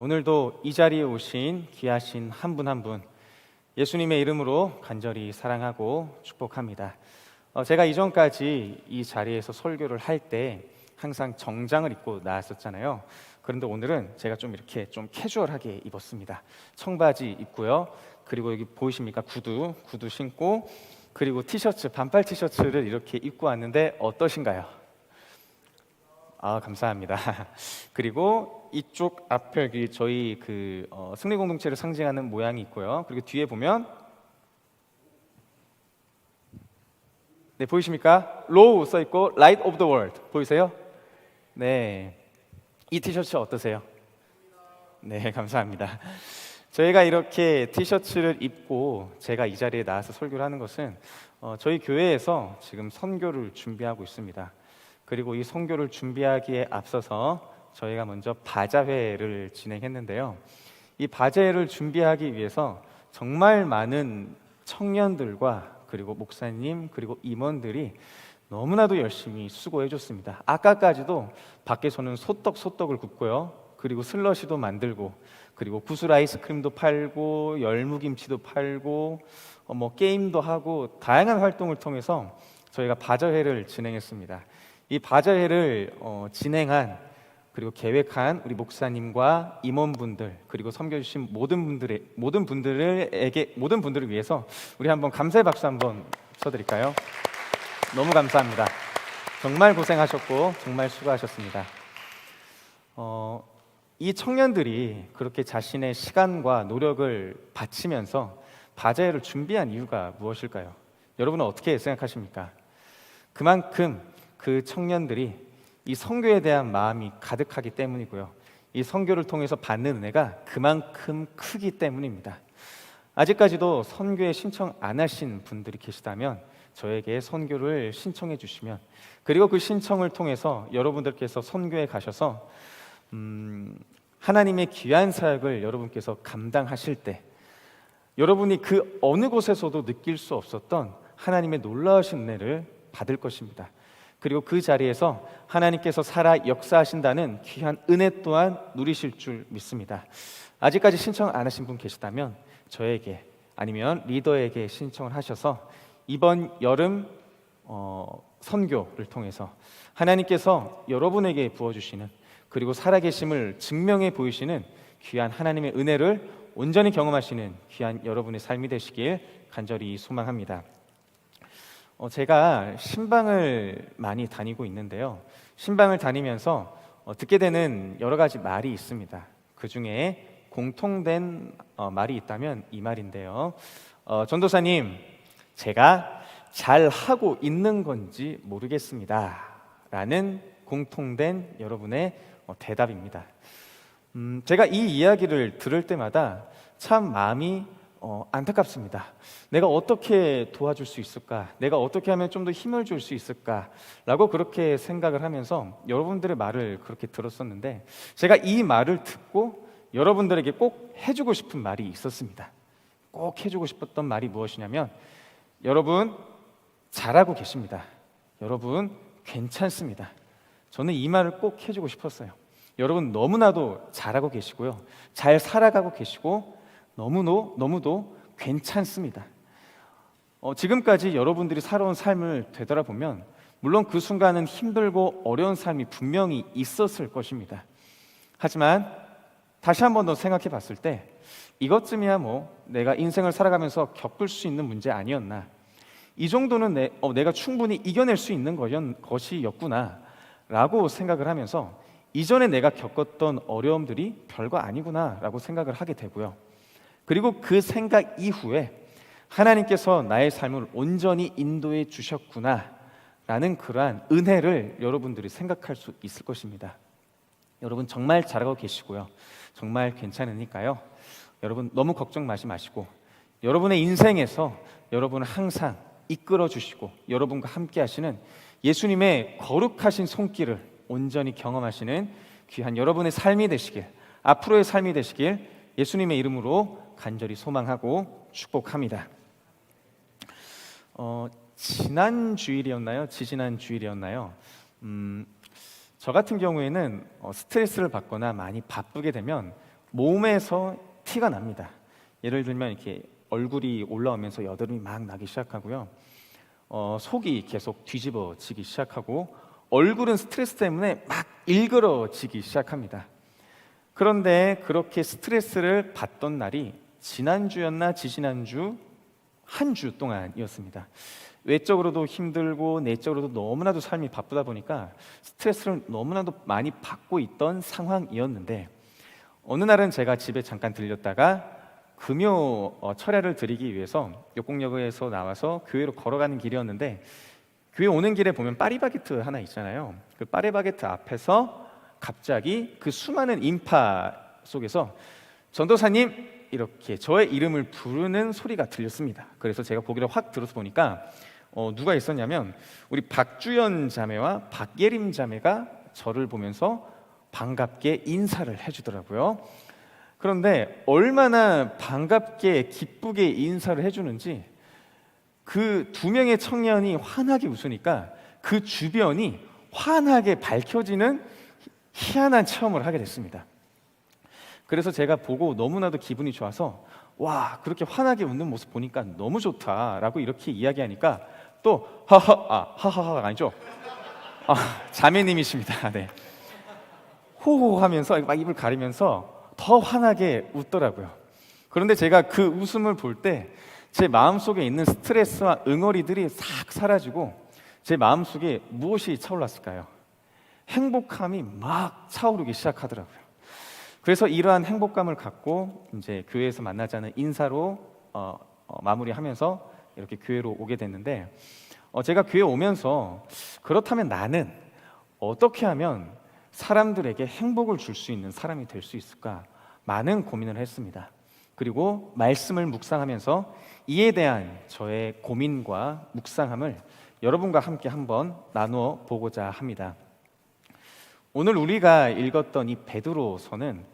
오늘도 이 자리에 오신 귀하신 한 분 한 분 예수님의 이름으로 간절히 사랑하고 축복합니다. 제가 이전까지 이 자리에서 설교를 할 때 항상 정장을 입고 나왔었잖아요. 그런데 오늘은 제가 좀 이렇게 좀 캐주얼하게 입었습니다. 청바지 입고요. 그리고 여기 보이십니까? 구두 신고, 그리고 티셔츠, 반팔 티셔츠를 이렇게 입고 왔는데 어떠신가요? 감사합니다. 그리고 이쪽 앞에 여기 저희 승리 공동체를 상징하는 모양이 있고요. 그리고 뒤에 보면 네, 보이십니까? 로우 써 있고 Light of the World 보이세요? 네, 이 티셔츠 어떠세요? 네, 감사합니다. 저희가 이렇게 티셔츠를 입고 제가 이 자리에 나와서 설교를 하는 것은 저희 교회에서 지금 선교를 준비하고 있습니다. 그리고 이 선교를 준비하기에 앞서서 저희가 먼저 바자회를 진행했는데요. 이 바자회를 준비하기 위해서 정말 많은 청년들과 그리고 목사님 그리고 임원들이 너무나도 열심히 수고해 줬습니다. 아까까지도 밖에서는 소떡을 굽고요. 그리고 슬러시도 만들고, 그리고 구슬 아이스크림도 팔고, 열무김치도 팔고, 게임도 하고 다양한 활동을 통해서 저희가 바자회를 진행했습니다. 이 바자회를 진행한 그리고 계획한 우리 목사님과 임원분들 그리고 섬겨주신 모든 분들을 위해서 우리 한번 감사의 박수 한번 쳐드릴까요? 너무 감사합니다. 정말 고생하셨고 정말 수고하셨습니다. 이 청년들이 그렇게 자신의 시간과 노력을 바치면서 바자회를 준비한 이유가 무엇일까요? 여러분은 어떻게 생각하십니까? 그만큼 그 청년들이 이 선교에 대한 마음이 가득하기 때문이고요. 이 선교를 통해서 받는 은혜가 그만큼 크기 때문입니다. 아직까지도 선교에 신청 안 하신 분들이 계시다면 저에게 선교를 신청해 주시면, 그리고 그 신청을 통해서 여러분들께서 선교에 가셔서 하나님의 귀한 사역을 여러분께서 감당하실 때 여러분이 그 어느 곳에서도 느낄 수 없었던 하나님의 놀라우신 은혜를 받을 것입니다. 그리고 그 자리에서 하나님께서 살아 역사하신다는 귀한 은혜 또한 누리실 줄 믿습니다. 아직까지 신청 안 하신 분 계시다면 저에게 아니면 리더에게 신청을 하셔서 이번 여름 선교를 통해서 하나님께서 여러분에게 부어주시는, 그리고 살아계심을 증명해 보이시는 귀한 하나님의 은혜를 온전히 경험하시는 귀한 여러분의 삶이 되시길 간절히 소망합니다. 제가 신방을 많이 다니고 있는데요. 신방을 다니면서 듣게 되는 여러 가지 말이 있습니다. 그 중에 공통된 말이 있다면 이 말인데요. 전도사님, 제가 잘 하고 있는 건지 모르겠습니다 라는 공통된 여러분의 대답입니다. 제가 이 이야기를 들을 때마다 참 마음이 안타깝습니다. 내가 어떻게 도와줄 수 있을까? 내가 어떻게 하면 좀 더 힘을 줄 수 있을까? 라고 그렇게 생각을 하면서 여러분들의 말을 그렇게 들었었는데, 제가 이 말을 듣고 여러분들에게 꼭 해주고 싶은 말이 있었습니다. 꼭 해주고 싶었던 말이 무엇이냐면, 여러분 잘하고 계십니다. 여러분 괜찮습니다. 저는 이 말을 꼭 해주고 싶었어요. 여러분 너무나도 잘하고 계시고요, 잘 살아가고 계시고 너무도 괜찮습니다. 지금까지 여러분들이 살아온 삶을 되돌아보면 물론 그 순간은 힘들고 어려운 삶이 분명히 있었을 것입니다. 하지만 다시 한 번 더 생각해 봤을 때 이것쯤이야 내가 인생을 살아가면서 겪을 수 있는 문제 아니었나, 이 정도는 내가 충분히 이겨낼 수 있는 것이었구나 라고 생각을 하면서 이전에 내가 겪었던 어려움들이 별거 아니구나 라고 생각을 하게 되고요. 그리고 그 생각 이후에 하나님께서 나의 삶을 온전히 인도해 주셨구나 라는 그러한 은혜를 여러분들이 생각할 수 있을 것입니다. 여러분 정말 잘하고 계시고요, 정말 괜찮으니까요, 여러분 너무 걱정 마시고 여러분의 인생에서 여러분을 항상 이끌어 주시고 여러분과 함께 하시는 예수님의 거룩하신 손길을 온전히 경험하시는 귀한 여러분의 삶이 되시길, 앞으로의 삶이 되시길 예수님의 이름으로 간절히 소망하고 축복합니다. 지난 주일이었나요? 지지난 주일이었나요? 저 같은 경우에는 스트레스를 받거나 많이 바쁘게 되면 몸에서 티가 납니다. 예를 들면 이렇게 얼굴이 올라오면서 여드름이 막 나기 시작하고요. 속이 계속 뒤집어지기 시작하고 얼굴은 스트레스 때문에 막 일그러지기 시작합니다. 그런데 그렇게 스트레스를 받던 날이 지난주였나 지지난주 한 주 동안이었습니다. 외적으로도 힘들고 내적으로도 너무나도 삶이 바쁘다 보니까 스트레스를 너무나도 많이 받고 있던 상황이었는데 어느 날은 제가 집에 잠깐 들렸다가 금요 철야를 드리기 위해서 역곡역에서 나와서 교회로 걸어가는 길이었는데 교회 오는 길에 보면 파리바게트 하나 있잖아요. 그 파리바게트 앞에서 갑자기 그 수많은 인파 속에서 전도사님 이렇게 저의 이름을 부르는 소리가 들렸습니다. 그래서 제가 고개를 확 들어서 보니까 누가 있었냐면 우리 박주연 자매와 박예림 자매가 저를 보면서 반갑게 인사를 해주더라고요. 그런데 얼마나 반갑게 기쁘게 인사를 해주는지 그 두 명의 청년이 환하게 웃으니까 그 주변이 환하게 밝혀지는 희한한 체험을 하게 됐습니다. 그래서 제가 보고 너무나도 기분이 좋아서 와, 그렇게 환하게 웃는 모습 보니까 너무 좋다라고 이렇게 이야기하니까 또 하하가 아니죠? 자매님이십니다. 네. 호호하면서 막 입을 가리면서 더 환하게 웃더라고요. 그런데 제가 그 웃음을 볼 때 제 마음속에 있는 스트레스와 응어리들이 싹 사라지고 제 마음속에 무엇이 차올랐을까요? 행복함이 막 차오르기 시작하더라고요. 그래서 이러한 행복감을 갖고 이제 교회에서 만나자는 인사로 마무리하면서 이렇게 교회로 오게 됐는데 제가 교회 오면서 그렇다면 나는 어떻게 하면 사람들에게 행복을 줄 수 있는 사람이 될 수 있을까? 많은 고민을 했습니다. 그리고 말씀을 묵상하면서 이에 대한 저의 고민과 묵상함을 여러분과 함께 한번 나누어 보고자 합니다. 오늘 우리가 읽었던 이 베드로서는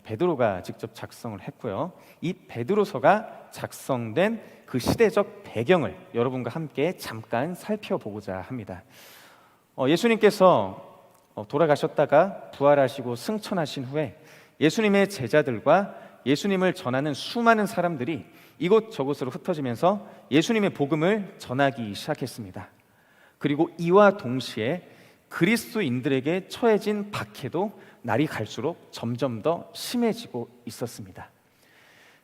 베드로가 직접 작성을 했고요. 이 베드로서가 작성된 그 시대적 배경을 여러분과 함께 잠깐 살펴보고자 합니다. 예수님께서 돌아가셨다가 부활하시고 승천하신 후에 예수님의 제자들과 예수님을 전하는 수많은 사람들이 이곳저곳으로 흩어지면서 예수님의 복음을 전하기 시작했습니다. 그리고 이와 동시에 그리스도인들에게 처해진 박해도 날이 갈수록 점점 더 심해지고 있었습니다.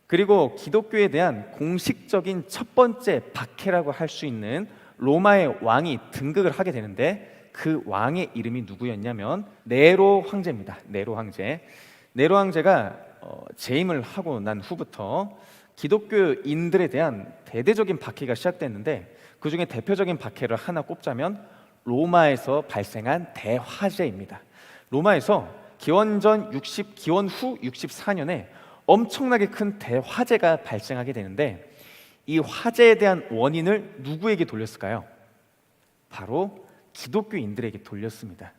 그리고 기독교에 대한 공식적인 첫 번째 박해라고 할 수 있는 로마의 왕이 등극을 하게 되는데 그 왕의 이름이 누구였냐면 네로 황제입니다. 네로 황제. 네로 황제가 재임을 하고 난 후부터 기독교인들에 대한 대대적인 박해가 시작됐는데 그 중에 대표적인 박해를 하나 꼽자면 로마에서 발생한 대화재입니다. 로마에서 기원 후 64년에 엄청나게 큰 대화재가 발생하게 되는데 이 화재에 대한 원인을 누구에게 돌렸을까요? 바로 기독교인들에게 돌렸습니다.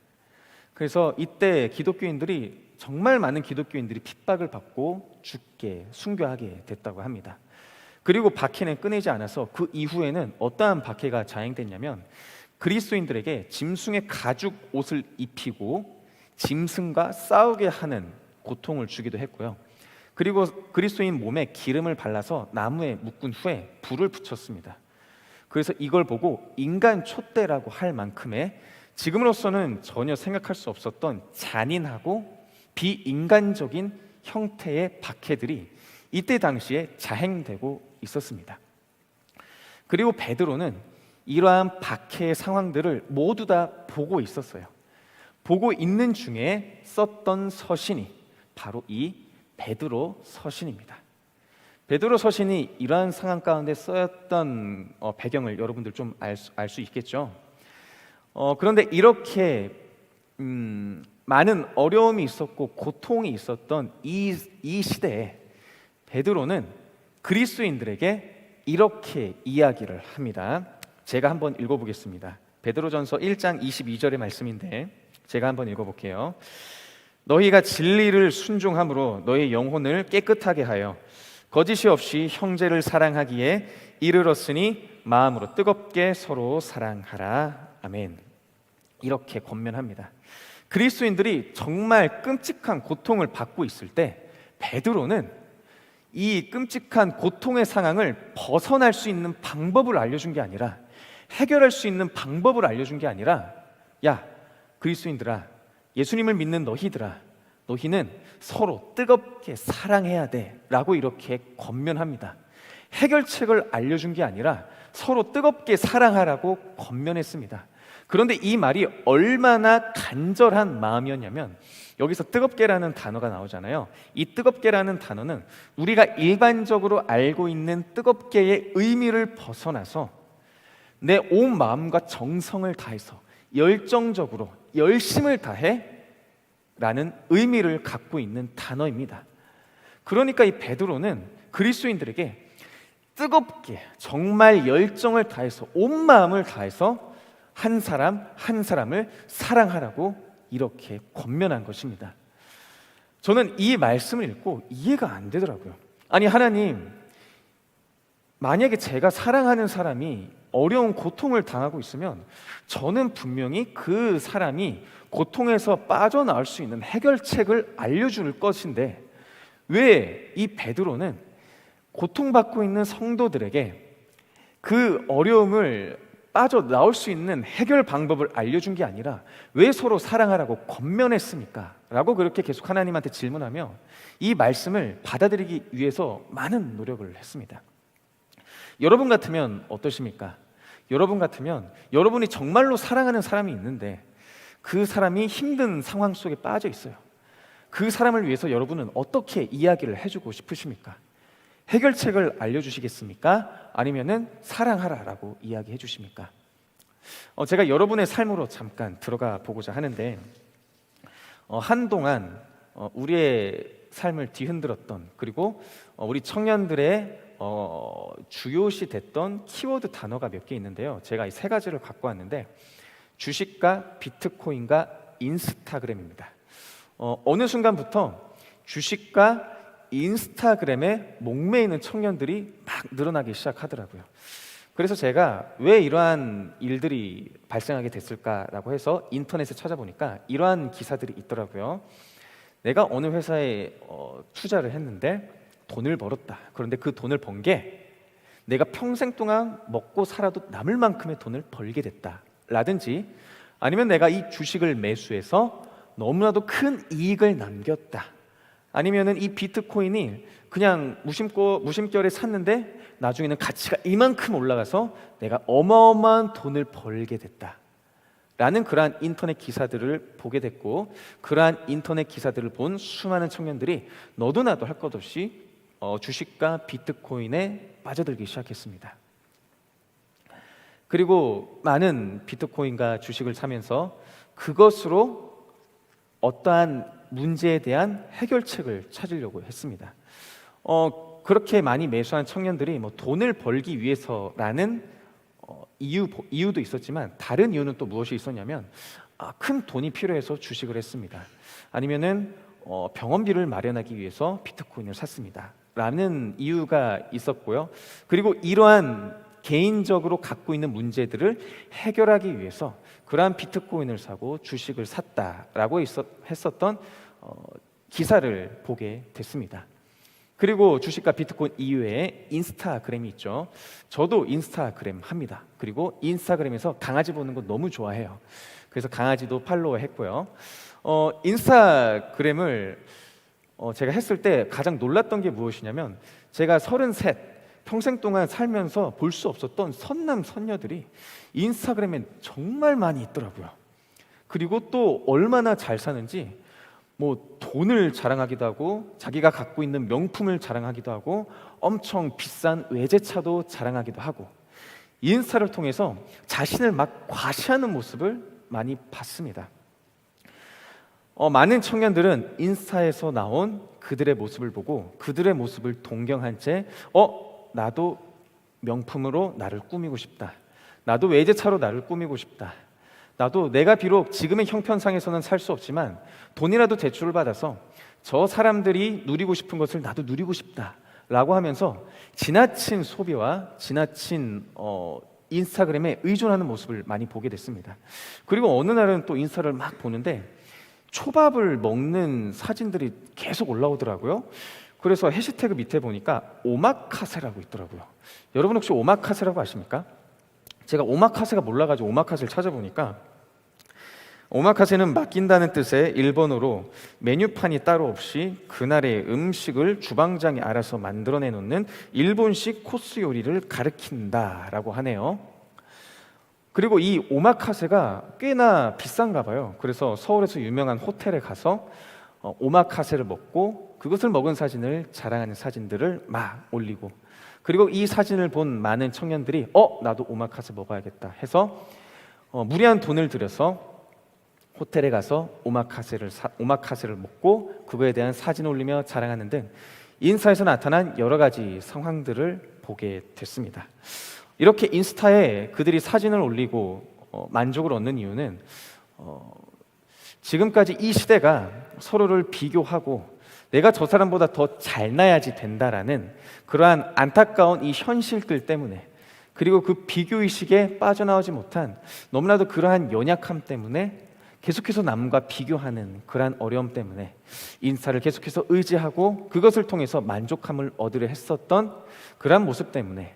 그래서 이때 기독교인들이 정말 많은 기독교인들이 핍박을 받고 죽게 순교하게 됐다고 합니다. 그리고 박해는 끊이지 않아서 그 이후에는 어떠한 박해가 자행됐냐면 그리스도인들에게 짐승의 가죽 옷을 입히고 짐승과 싸우게 하는 고통을 주기도 했고요. 그리고 그리스도인 몸에 기름을 발라서 나무에 묶은 후에 불을 붙였습니다. 그래서 이걸 보고 인간 촛대라고 할 만큼의 지금으로서는 전혀 생각할 수 없었던 잔인하고 비인간적인 형태의 박해들이 이때 당시에 자행되고 있었습니다. 그리고 베드로는 이러한 박해의 상황들을 모두 다 보고 있었어요. 보고 있는 중에 썼던 서신이 바로 이 베드로 서신입니다. 베드로 서신이 이러한 상황 가운데 쓰였던 배경을 여러분들 좀 알 수 있겠죠. 그런데 이렇게 많은 어려움이 있었고 고통이 있었던 이 시대에 베드로는 그리스도인들에게 이렇게 이야기를 합니다. 제가 한번 읽어보겠습니다. 베드로전서 1장 22절의 말씀인데 제가 한번 읽어볼게요. 너희가 진리를 순종함으로 너희 영혼을 깨끗하게 하여 거짓이 없이 형제를 사랑하기에 이르렀으니 마음으로 뜨겁게 서로 사랑하라. 아멘. 이렇게 권면합니다. 그리스도인들이 정말 끔찍한 고통을 받고 있을 때 베드로는 이 끔찍한 고통의 상황을 벗어날 수 있는 방법을 알려준 게 아니라, 해결할 수 있는 방법을 알려준 게 아니라, 야, 그리스도인들아, 예수님을 믿는 너희는 서로 뜨겁게 사랑해야 돼 라고 이렇게 권면합니다. 해결책을 알려준 게 아니라 서로 뜨겁게 사랑하라고 권면했습니다. 그런데 이 말이 얼마나 간절한 마음이었냐면, 여기서 뜨겁게라는 단어가 나오잖아요. 이 뜨겁게라는 단어는 우리가 일반적으로 알고 있는 뜨겁게의 의미를 벗어나서 내 온 마음과 정성을 다해서 열정적으로 열심을 다해 라는 의미를 갖고 있는 단어입니다. 그러니까 이 베드로는 그리스도인들에게 뜨겁게 정말 열정을 다해서 온 마음을 다해서 한 사람 한 사람을 사랑하라고 이렇게 권면한 것입니다. 저는 이 말씀을 읽고 이해가 안 되더라고요. 아니, 하나님, 만약에 제가 사랑하는 사람이 어려운 고통을 당하고 있으면 저는 분명히 그 사람이 고통에서 빠져나올 수 있는 해결책을 알려줄 것인데, 왜 이 베드로는 고통받고 있는 성도들에게 그 어려움을 빠져나올 수 있는 해결 방법을 알려준 게 아니라 왜 서로 사랑하라고 권면했습니까? 라고 그렇게 계속 하나님한테 질문하며 이 말씀을 받아들이기 위해서 많은 노력을 했습니다. 여러분 같으면 어떠십니까? 여러분 같으면 여러분이 정말로 사랑하는 사람이 있는데 그 사람이 힘든 상황 속에 빠져 있어요. 그 사람을 위해서 여러분은 어떻게 이야기를 해주고 싶으십니까? 해결책을 알려주시겠습니까? 아니면은 사랑하라라고 이야기해 주십니까? 제가 여러분의 삶으로 잠깐 들어가 보고자 하는데, 한동안 우리의 삶을 뒤흔들었던, 그리고 우리 청년들의 주요시 됐던 키워드 단어가 몇 개 있는데요. 제가 이 세 가지를 갖고 왔는데, 주식과 비트코인과 인스타그램입니다. 어느 순간부터 주식과 인스타그램에 목매이는 청년들이 막 늘어나기 시작하더라고요. 그래서 제가 왜 이러한 일들이 발생하게 됐을까라고 해서 인터넷에 찾아보니까 이러한 기사들이 있더라고요. 내가 어느 회사에 투자를 했는데 돈을 벌었다. 그런데 그 돈을 번 게 내가 평생 동안 먹고 살아도 남을 만큼의 돈을 벌게 됐다 라든지, 아니면 내가 이 주식을 매수해서 너무나도 큰 이익을 남겼다, 아니면은 이 비트코인이 그냥 무심결에 샀는데 나중에는 가치가 이만큼 올라가서 내가 어마어마한 돈을 벌게 됐다 라는 그러한 인터넷 기사들을 보게 됐고, 그러한 인터넷 기사들을 본 수많은 청년들이 너도 나도 할 것 없이 주식과 비트코인에 빠져들기 시작했습니다. 그리고 많은 비트코인과 주식을 사면서 그것으로 어떠한 문제에 대한 해결책을 찾으려고 했습니다. 그렇게 많이 매수한 청년들이 돈을 벌기 위해서라는 이유도 있었지만, 다른 이유는 또 무엇이 있었냐면 큰 돈이 필요해서 주식을 했습니다. 아니면은 병원비를 마련하기 위해서 비트코인을 샀습니다 라는 이유가 있었고요. 그리고 이러한 개인적으로 갖고 있는 문제들을 해결하기 위해서 그러한 비트코인을 사고 주식을 샀다라고 했었던 기사를 보게 됐습니다. 그리고 주식과 비트코인 이외에 인스타그램이 있죠. 저도 인스타그램 합니다. 그리고 인스타그램에서 강아지 보는 거 너무 좋아해요. 그래서 강아지도 팔로우 했고요. 인스타그램을 제가 했을 때 가장 놀랐던 게 무엇이냐면, 제가 33, 평생 동안 살면서 볼 수 없었던 선남 선녀들이 인스타그램에 정말 많이 있더라고요. 그리고 또 얼마나 잘 사는지 돈을 자랑하기도 하고, 자기가 갖고 있는 명품을 자랑하기도 하고, 엄청 비싼 외제차도 자랑하기도 하고, 인스타를 통해서 자신을 막 과시하는 모습을 많이 봤습니다. 많은 청년들은 인스타에서 나온 그들의 모습을 보고 그들의 모습을 동경한 채 나도 명품으로 나를 꾸미고 싶다, 나도 외제차로 나를 꾸미고 싶다, 나도 내가 비록 지금의 형편상에서는 살 수 없지만 돈이라도 대출을 받아서 저 사람들이 누리고 싶은 것을 나도 누리고 싶다 라고 하면서 지나친 소비와 지나친 인스타그램에 의존하는 모습을 많이 보게 됐습니다. 그리고 어느 날은 또 인스타를 막 보는데 초밥을 먹는 사진들이 계속 올라오더라고요. 그래서 해시태그 밑에 보니까 오마카세라고 있더라고요. 여러분 혹시 오마카세라고 아십니까? 제가 오마카세가 몰라가지고 오마카세를 찾아보니까 오마카세는 맡긴다는 뜻의 일본어로 메뉴판이 따로 없이 그날의 음식을 주방장이 알아서 만들어내 놓는 일본식 코스 요리를 가리킨다라고 하네요. 그리고 이 오마카세가 꽤나 비싼가 봐요. 그래서 서울에서 유명한 호텔에 가서 오마카세를 먹고 그것을 먹은 사진을 자랑하는 사진들을 막 올리고, 그리고 이 사진을 본 많은 청년들이 나도 오마카세 먹어야겠다 해서 무리한 돈을 들여서 호텔에 가서 오마카세를 먹고 그거에 대한 사진을 올리며 자랑하는 등 인스타에서 나타난 여러 가지 상황들을 보게 됐습니다. 이렇게 인스타에 그들이 사진을 올리고 만족을 얻는 이유는 지금까지 이 시대가 서로를 비교하고 내가 저 사람보다 더 잘나야지 된다라는 그러한 안타까운 이 현실들 때문에, 그리고 그 비교의식에 빠져나오지 못한 너무나도 그러한 연약함 때문에 계속해서 남과 비교하는 그러한 어려움 때문에 인스타를 계속해서 의지하고 그것을 통해서 만족함을 얻으려 했었던 그러한 모습 때문에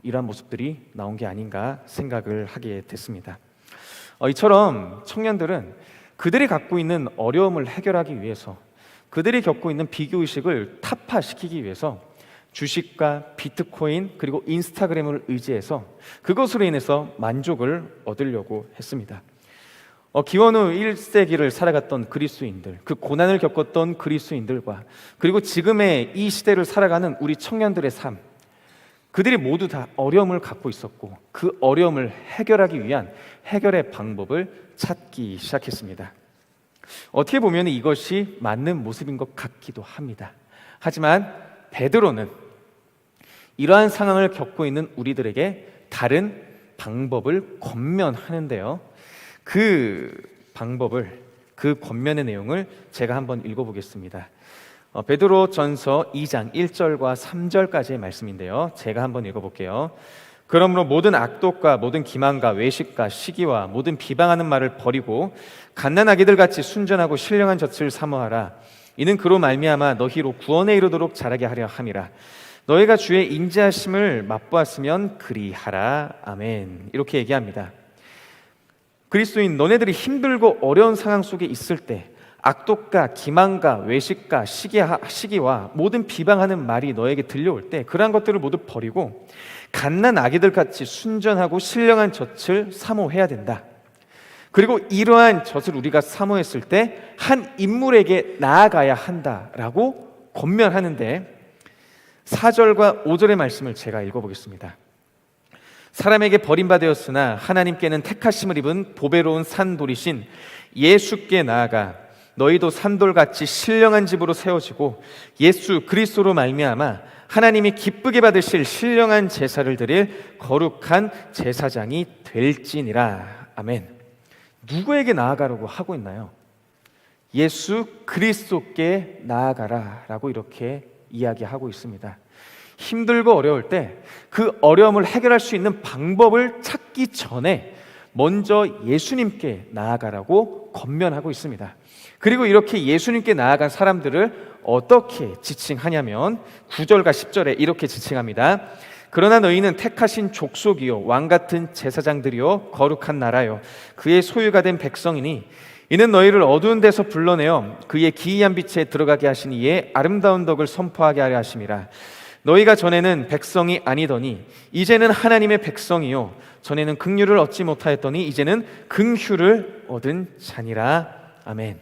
이러한 모습들이 나온 게 아닌가 생각을 하게 됐습니다. 이처럼 청년들은 그들이 갖고 있는 어려움을 해결하기 위해서, 그들이 겪고 있는 비교의식을 타파시키기 위해서 주식과 비트코인 그리고 인스타그램을 의지해서 그것으로 인해서 만족을 얻으려고 했습니다. 기원 후 1세기를 살아갔던 그리스도인들, 그 고난을 겪었던 그리스도인들과 그리고 지금의 이 시대를 살아가는 우리 청년들의 삶, 그들이 모두 다 어려움을 갖고 있었고 그 어려움을 해결하기 위한 해결의 방법을 찾기 시작했습니다. 어떻게 보면 이것이 맞는 모습인 것 같기도 합니다. 하지만 베드로는 이러한 상황을 겪고 있는 우리들에게 다른 방법을 권면하는데요. 그 방법을, 그 권면의 내용을 제가 한번 읽어보겠습니다. 베드로 전서 2장 1절과 3절까지의 말씀인데요. 제가 한번 읽어볼게요. 그러므로 모든 악독과 모든 기만과 외식과 시기와 모든 비방하는 말을 버리고 갓난아기들 같이 순전하고 신령한 젖을 사모하라. 이는 그로 말미암아 너희로 구원에 이르도록 자라게 하려 함이라. 너희가 주의 인자하심을 맛보았으면 그리하라. 아멘. 이렇게 얘기합니다. 그리스도인 너네들이 힘들고 어려운 상황 속에 있을 때 악독과 기만과 외식과 시기와 모든 비방하는 말이 너에게 들려올 때 그러한 것들을 모두 버리고 갓난 아기들 같이 순전하고 신령한 젖을 사모해야 된다. 그리고 이러한 젖을 우리가 사모했을 때 한 인물에게 나아가야 한다라고 권면하는데, 4절과 5절의 말씀을 제가 읽어보겠습니다. 사람에게 버림받았으나 하나님께는 택하심을 입은 보배로운 산돌이신 예수께 나아가 너희도 산돌같이 신령한 집으로 세워지고 예수 그리스도로 말미암아 하나님이 기쁘게 받으실 신령한 제사를 드릴 거룩한 제사장이 될지니라. 아멘. 누구에게 나아가라고 하고 있나요? 예수 그리스도께 나아가라 라고 이렇게 이야기하고 있습니다. 힘들고 어려울 때 그 어려움을 해결할 수 있는 방법을 찾기 전에 먼저 예수님께 나아가라고 권면하고 있습니다. 그리고 이렇게 예수님께 나아간 사람들을 어떻게 지칭하냐면 9절과 10절에 이렇게 지칭합니다. 그러나 너희는 택하신 족속이요 왕같은 제사장들이요 거룩한 나라요 그의 소유가 된 백성이니 이는 너희를 어두운 데서 불러내어 그의 기이한 빛에 들어가게 하시니 이에 아름다운 덕을 선포하게 하려 하심이라. 너희가 전에는 백성이 아니더니 이제는 하나님의 백성이요 전에는 긍휼을 얻지 못하였더니 이제는 긍휼을 얻은 자니라. 아멘.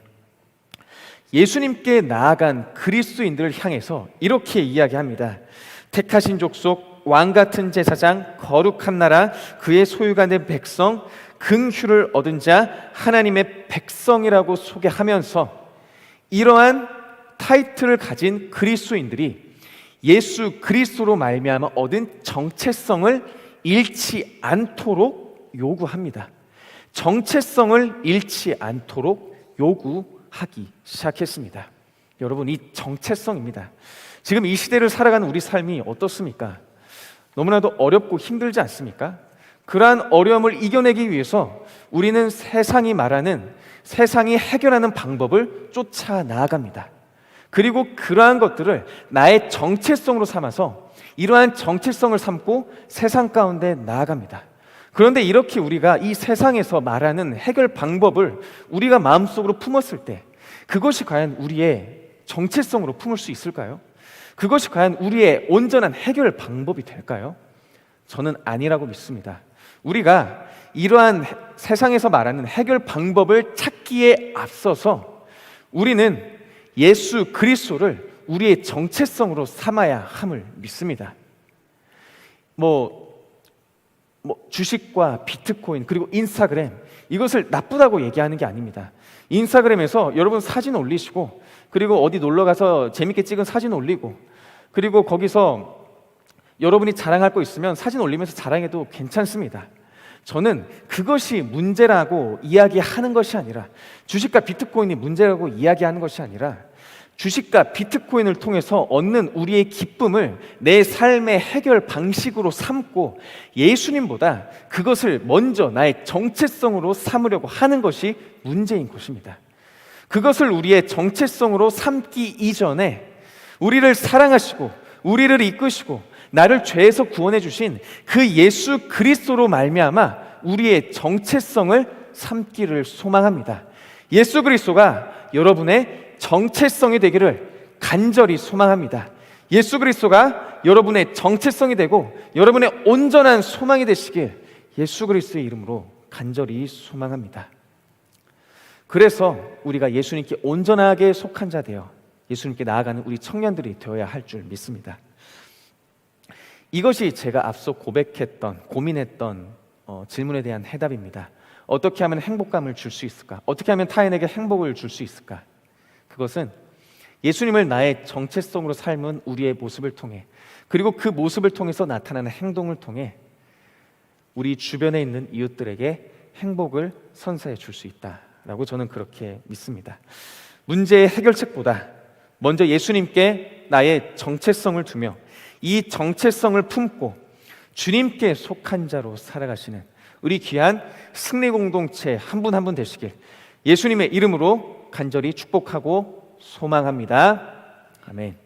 예수님께 나아간 그리스도인들을 향해서 이렇게 이야기합니다. 택하신 족속, 왕같은 제사장, 거룩한 나라, 그의 소유가 된 백성, 긍휼을 얻은 자, 하나님의 백성이라고 소개하면서 이러한 타이틀을 가진 그리스도인들이 예수 그리스도로 말미암아 얻은 정체성을 잃지 않도록 요구합니다. 정체성을 잃지 않도록 요구하기 시작했습니다. 여러분, 이 정체성입니다. 지금 이 시대를 살아가는 우리 삶이 어떻습니까? 너무나도 어렵고 힘들지 않습니까? 그러한 어려움을 이겨내기 위해서 우리는 세상이 말하는, 세상이 해결하는 방법을 쫓아 나아갑니다. 그리고 그러한 것들을 나의 정체성으로 삼아서 이러한 정체성을 삼고 세상 가운데 나아갑니다. 그런데 이렇게 우리가 이 세상에서 말하는 해결 방법을 우리가 마음속으로 품었을 때 그것이 과연 우리의 정체성으로 품을 수 있을까요? 그것이 과연 우리의 온전한 해결 방법이 될까요? 저는 아니라고 믿습니다. 우리가 이러한 세상에서 말하는 해결 방법을 찾기에 앞서서 우리는 예수 그리스도를 우리의 정체성으로 삼아야 함을 믿습니다. 주식과 비트코인 그리고 인스타그램, 이것을 나쁘다고 얘기하는 게 아닙니다. 인스타그램에서 여러분 사진 올리시고, 그리고 어디 놀러 가서 재밌게 찍은 사진 올리고, 그리고 거기서 여러분이 자랑할 거 있으면 사진 올리면서 자랑해도 괜찮습니다. 저는 그것이 문제라고 이야기하는 것이 아니라, 주식과 비트코인이 문제라고 이야기하는 것이 아니라, 주식과 비트코인을 통해서 얻는 우리의 기쁨을 내 삶의 해결 방식으로 삼고 예수님보다 그것을 먼저 나의 정체성으로 삼으려고 하는 것이 문제인 것입니다. 그것을 우리의 정체성으로 삼기 이전에 우리를 사랑하시고 우리를 이끄시고 나를 죄에서 구원해 주신 그 예수 그리스도로 말미암아 우리의 정체성을 삼기를 소망합니다. 예수 그리스도가 여러분의 정체성이 되기를 간절히 소망합니다. 예수 그리스도가 여러분의 정체성이 되고 여러분의 온전한 소망이 되시길 예수 그리스도의 이름으로 간절히 소망합니다. 그래서 우리가 예수님께 온전하게 속한 자 되어 예수님께 나아가는 우리 청년들이 되어야 할 줄 믿습니다. 이것이 제가 앞서 고민했던 질문에 대한 해답입니다. 어떻게 하면 행복감을 줄 수 있을까? 어떻게 하면 타인에게 행복을 줄 수 있을까? 그것은 예수님을 나의 정체성으로 삶은 우리의 모습을 통해, 그리고 그 모습을 통해서 나타나는 행동을 통해 우리 주변에 있는 이웃들에게 행복을 선사해 줄 수 있다라고 저는 그렇게 믿습니다. 문제의 해결책보다 먼저 예수님께 나의 정체성을 두며 이 정체성을 품고 주님께 속한 자로 살아가시는 우리 귀한 승리 공동체 한 분 한 분 되시길 예수님의 이름으로 간절히 축복하고 소망합니다. 아멘.